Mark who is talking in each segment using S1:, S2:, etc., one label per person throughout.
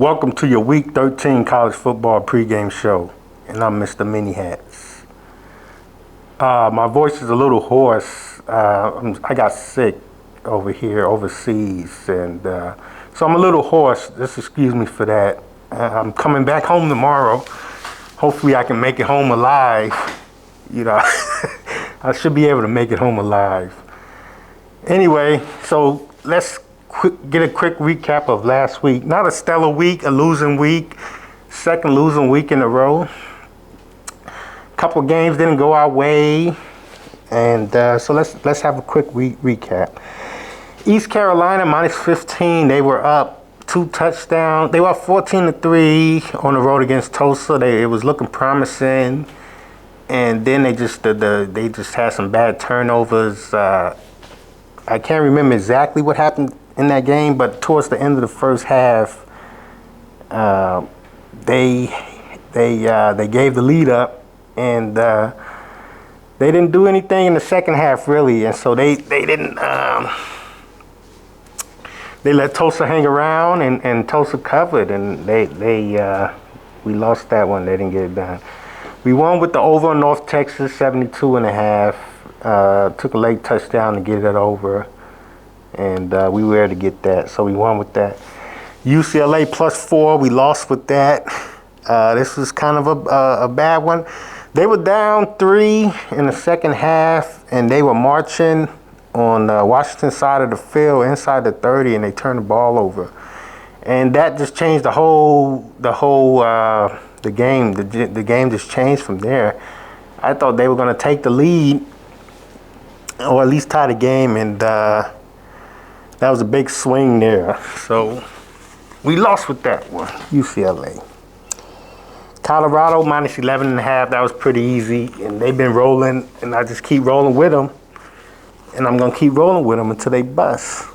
S1: Welcome to your Week 13 college football pregame show, and I'm Mr. Mini Hats. My voice is a little hoarse. I got sick over here overseas, and so I'm a little hoarse. Just excuse me for that. I'm coming back home tomorrow. Hopefully I can make it home alive. You know, I should be able to make it home alive. Anyway, so let's get a quick recap of last week. Not a stellar week, a losing week, second losing week in a row. Couple games didn't go our way, and so let's have a quick recap. East Carolina -15. They were up 2 touchdowns. They were up 14-3 on the road against Tulsa. It was looking promising, and then they just had some bad turnovers. I can't remember exactly what happened in that game, but towards the end of the first half, they gave the lead up, and they didn't do anything in the second half really, and so they didn't. They let Tulsa hang around, and Tulsa covered, and we lost that one. They didn't get it done. We won with the over on North Texas, 72.5. Took a late touchdown to get it over, and we were able to get that, so we won with that. UCLA +4, we lost with that. This was kind of a bad one. They were down 3 in the second half, and they were marching on Washington side of the field inside the 30, and they turned the ball over, and that just changed the game. The game just changed from there. I thought they were going to take the lead, or at least tie the game, and that was a big swing there. So we lost with that one, UCLA. Colorado -11.5. That was pretty easy, and they've been rolling, and I just keep rolling with them, and I'm gonna keep rolling with them until they bust.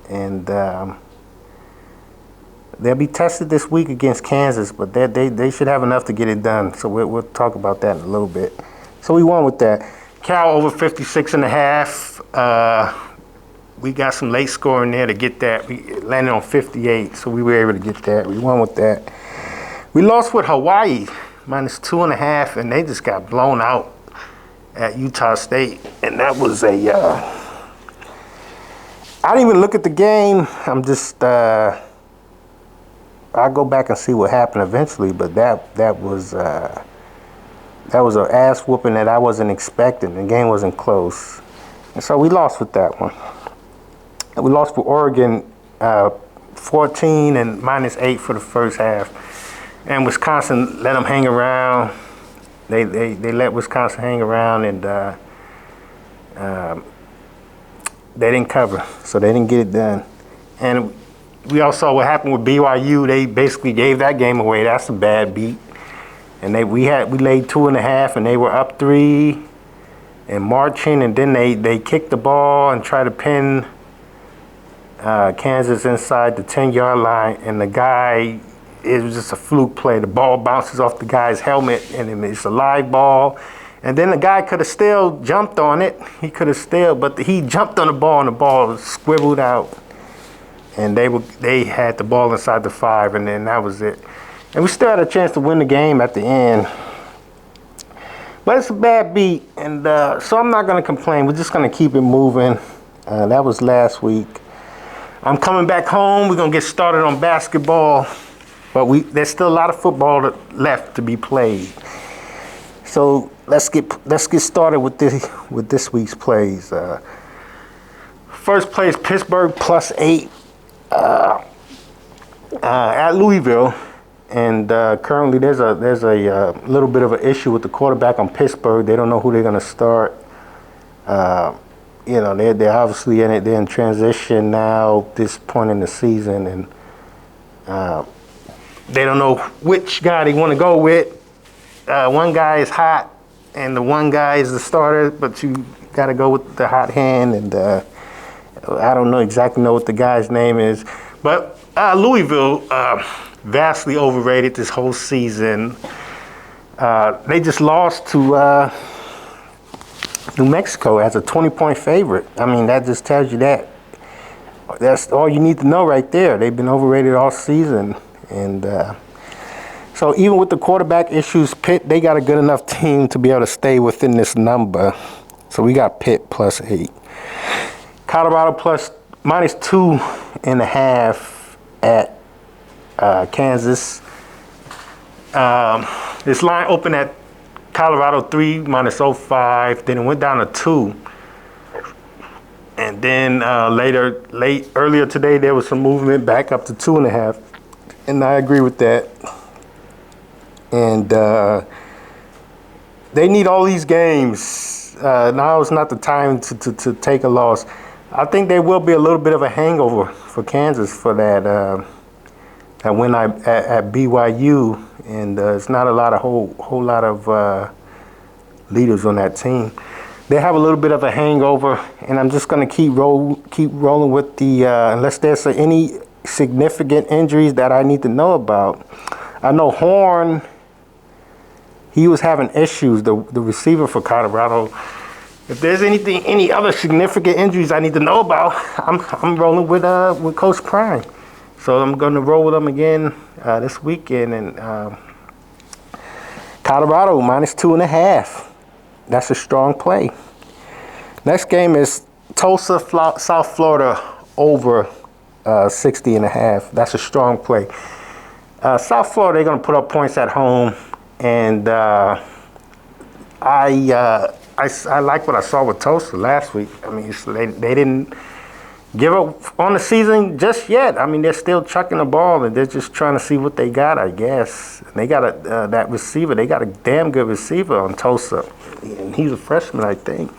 S1: And they'll be tested this week against Kansas, but they should have enough to get it done. So we'll talk about that in a little bit. So we won with that. Cal over 56.5. We got some late scoring there to get that. We landed on 58, so we were able to get that. We won with that. We lost with Hawaii, -2.5, and they just got blown out at Utah State. And that was I didn't even look at the game. I'm just, I'll go back and see what happened eventually, but that was an ass whooping that I wasn't expecting. The game wasn't close. And so we lost with that one. And we lost for Oregon 14 and -8 for the first half. And Wisconsin let them hang around. They let Wisconsin hang around, and they didn't cover, so they didn't get it done. And we all saw what happened with BYU. They basically gave that game away. That's a bad beat. And we laid 2.5, and they were up 3 and marching, and then they kicked the ball and tried to pin Kansas inside the 10-yard line, and the guy, it was just a fluke play. The ball bounces off the guy's helmet, and it's a live ball. And then the guy could have still jumped on it. He could have still, but he jumped on the ball, and the ball squiveled out. And they had the ball inside the 5, and then that was it. And we still had a chance to win the game at the end. But it's a bad beat, and so I'm not going to complain. We're just going to keep it moving. That was last week. I'm coming back home. We're going to get started on basketball. But there's still a lot of football left to be played. So let's get started with this week's plays. First play is Pittsburgh +8 at Louisville, and currently there's a little bit of an issue with the quarterback on Pittsburgh. They don't know who they're going to start. They're obviously they're in transition now, this point in the season, and they don't know which guy they want to go with. One guy is hot, and the one guy is the starter, but you got to go with the hot hand, and I don't exactly know what the guy's name is. But Louisville, vastly overrated this whole season. They just lost to New Mexico as a 20-point favorite. I mean, that just tells you that. That's all you need to know right there. They've been overrated all season. And so even with the quarterback issues, Pitt, they got a good enough team to be able to stay within this number. So we got Pitt +8. Colorado -2.5 at Kansas. This line opened at Colorado 3 -0.5, then it went down to 2. And then earlier today, there was some movement back up to 2.5. And I agree with that. And they need all these games. Now is not the time to take a loss. I think there will be a little bit of a hangover for Kansas for that win at BYU, and it's not a lot of whole lot of leaders on that team. They have a little bit of a hangover, and I'm just going to keep rolling with the unless there's any significant injuries that I need to know about. I know Horn, he was having issues, the receiver for Colorado. If there's any other significant injuries I need to know about, I'm rolling with Coach Prime. So I'm going to roll with them again this weekend. And Colorado -2.5. That's a strong play. Next game is Tulsa, South Florida over 60.5. That's a strong play. South Florida, they're going to put up points at home, and I like what I saw with Tulsa last week. I mean, they didn't give up on the season just yet. I mean, they're still chucking the ball, and they're just trying to see what they got, I guess. And they got that receiver. They got a damn good receiver on Tulsa, and he's a freshman, I think.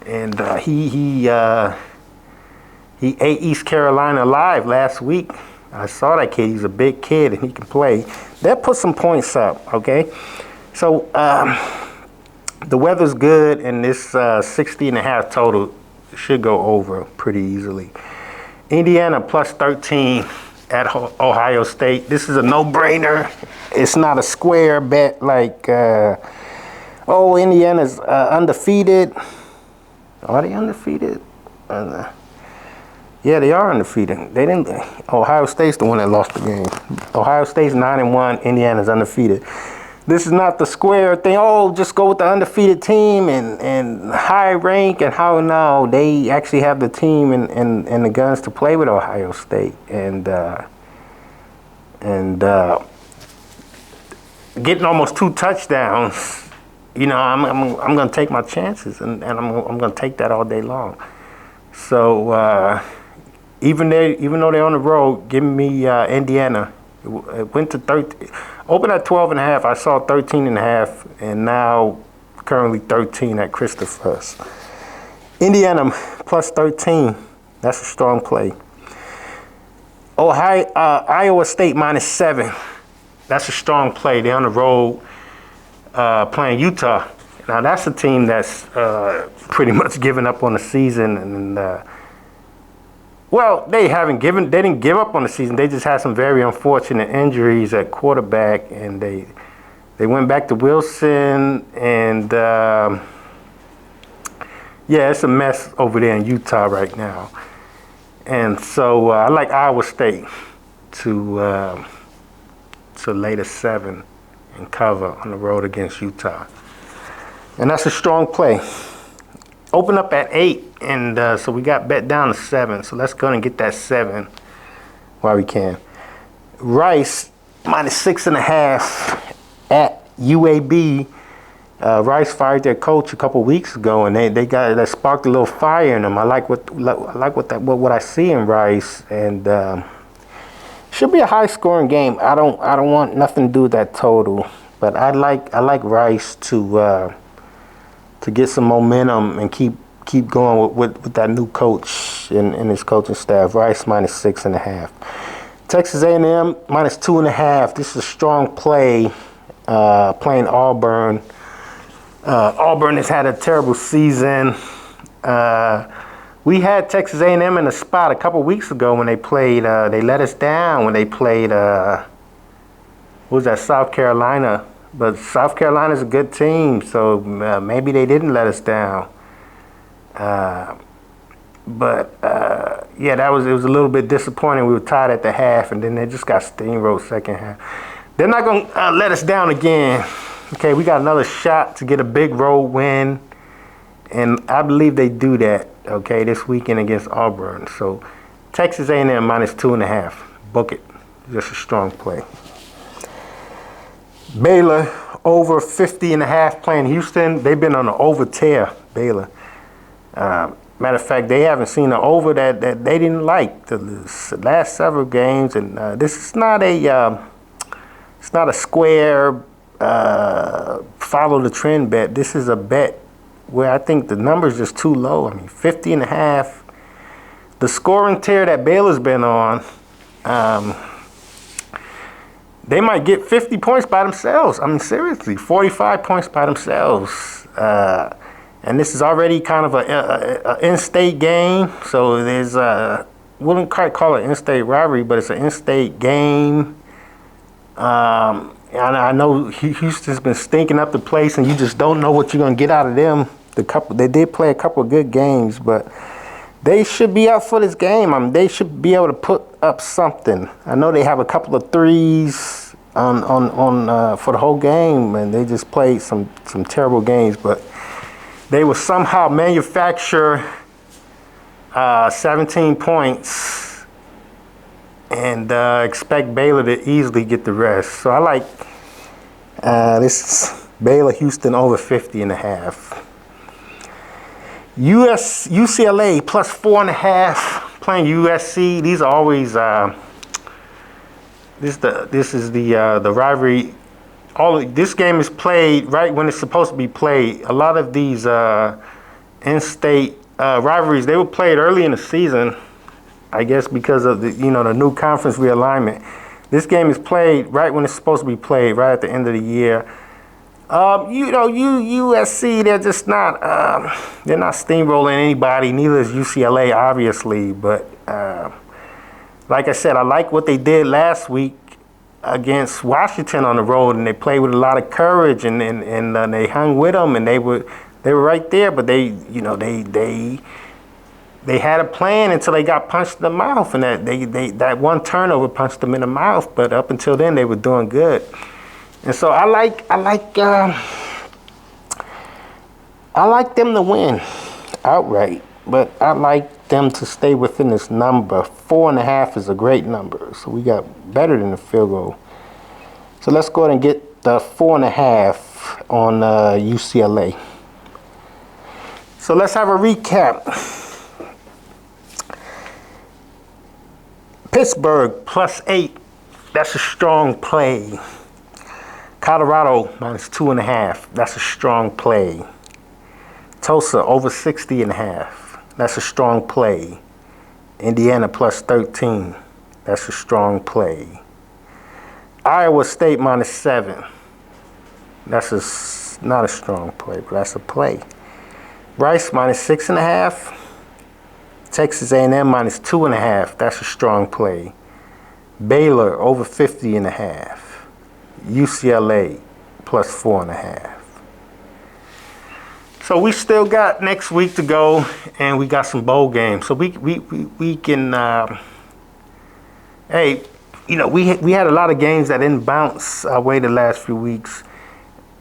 S1: And he ate East Carolina alive last week. I saw that kid. He's a big kid, and he can play. They'll put some points up, okay? So the weather's good, and this 60.5 total should go over pretty easily. Indiana +13 at Ohio State. This is a no-brainer. It's not a square bet like, Indiana's undefeated. Are they undefeated? Yeah, they are undefeated. They didn't. Ohio State's the one that lost the game. Ohio State's 9-1. Indiana's undefeated. This is not the square thing. Oh, just go with the undefeated team and high rank and how now they actually have the team and the guns to play with Ohio State and getting almost 2 touchdowns. You know, I'm going to take my chances and I'm going to take that all day long. So even though they're on the road, give me Indiana. It went to 13. Open at 12.5. I saw 13.5, and now currently 13 at Christopher's. Indiana +13. That's a strong play. Iowa State -7. That's a strong play. They're on the road playing Utah. Now that's a team that's pretty much given up on the season, and they didn't give up on the season. They just had some very unfortunate injuries at quarterback, and they went back to Wilson, and it's a mess over there in Utah right now. And so I like Iowa State to lay the 7 and cover on the road against Utah. And that's a strong play. Open up at 8, and so we got bet down to 7. So let's go and get that 7 while we can. Rice -6.5 at UAB. Rice fired their coach a couple weeks ago, and that sparked a little fire in them. I like what I see in Rice, and should be a high-scoring game. I don't want nothing to do with that total, but I like Rice to get some momentum and keep going with that new coach and his coaching staff. Rice -6.5. Texas A&M -2.5. This is a strong play, playing Auburn. Auburn has had a terrible season. We had Texas A&M in the spot a couple weeks ago when they played. They let us down when they played. South Carolina. But South Carolina's a good team, so maybe they didn't let us down. yeah, it was a little bit disappointing. We were tied at the half, and then they just got steamrolled second half. They're not going to let us down again. Okay, we got another shot to get a big road win, and I believe they do that, okay, this weekend against Auburn. So Texas A&M -2.5. Book it. Just a strong play. Baylor over 50.5 playing Houston. They've been on an over tear, Baylor. Matter of fact, they haven't seen an over that they didn't like the last several games, and this is not a it's not a square follow the trend bet. This is a bet where I think the number is just too low. I mean, 50.5. The scoring tear that Baylor's been on, they might get 50 points by themselves. I mean, seriously, 45 points by themselves. And this is already kind of a in-state game. So there's, wouldn't quite call it in-state rivalry, but it's an in-state game. And I know Houston's been stinking up the place, and you just don't know what you're going to get out of them. They did play a couple of good games, but they should be up for this game. I mean, they should be able to put up something. I know they have a couple of threes on for the whole game, and they just played some terrible games, but they will somehow manufacture 17 points and expect Baylor to easily get the rest. So I like this Baylor Houston over 50.5. UCLA +4.5 playing USC. These are always this is the rivalry. This game is played right when it's supposed to be played. A lot of these in-state rivalries, they were played early in the season, I guess because of the new conference realignment. This game is played right when it's supposed to be played, right at the end of the year. USC, they're just not they're not steamrolling anybody. Neither is UCLA, obviously. But like I said, I like what they did last week against Washington on the road, and they played with a lot of courage, and they hung with them, and they were right there. But they had a plan until they got punched in the mouth, and that one turnover punched them in the mouth. But up until then, they were doing good. And so I like them to win outright, but I like them to stay within this number. 4.5 is a great number, so we got better than the field goal. So let's go ahead and get the 4.5 on UCLA. So let's have a recap. Pittsburgh +8. That's a strong play. Colorado -2.5. That's a strong play. Tulsa over 60.5. That's a strong play. Indiana +13. That's a strong play. Iowa State -7. That's not a strong play, but that's a play. Rice -6.5. Texas A&M -2.5. That's a strong play. Baylor over 50.5. UCLA +4.5. So we still got next week to go, and we got some bowl games. So we can, hey, we had a lot of games that didn't bounce our way the last few weeks,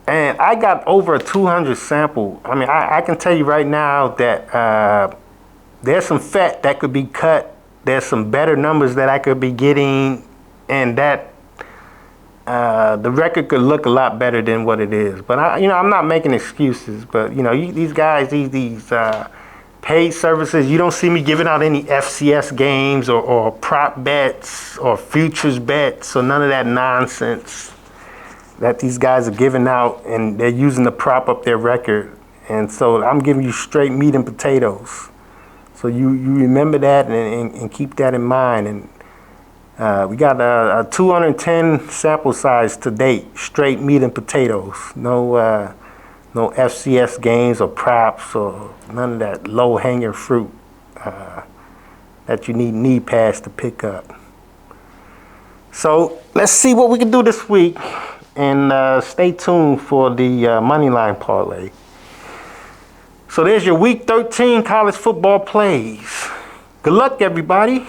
S1: and I got over a 200 sample. I mean, I can tell you right now that there's some fat that could be cut. There's some better numbers that I could be getting, and that the record could look a lot better than what it is. But I'm not making excuses. But these guys, these paid services, you don't see me giving out any FCS games or prop bets or futures bets or none of that nonsense that these guys are giving out, and they're using to prop up their record. And so I'm giving you straight meat and potatoes. So you remember that and keep that in mind. And we got a 210 sample size to date, straight meat and potatoes. No FCS games or props or none of that low-hanging fruit that you need knee pads to pick up. So let's see what we can do this week, and stay tuned for the Moneyline Parlay. So there's your Week 13 college football plays. Good luck, everybody.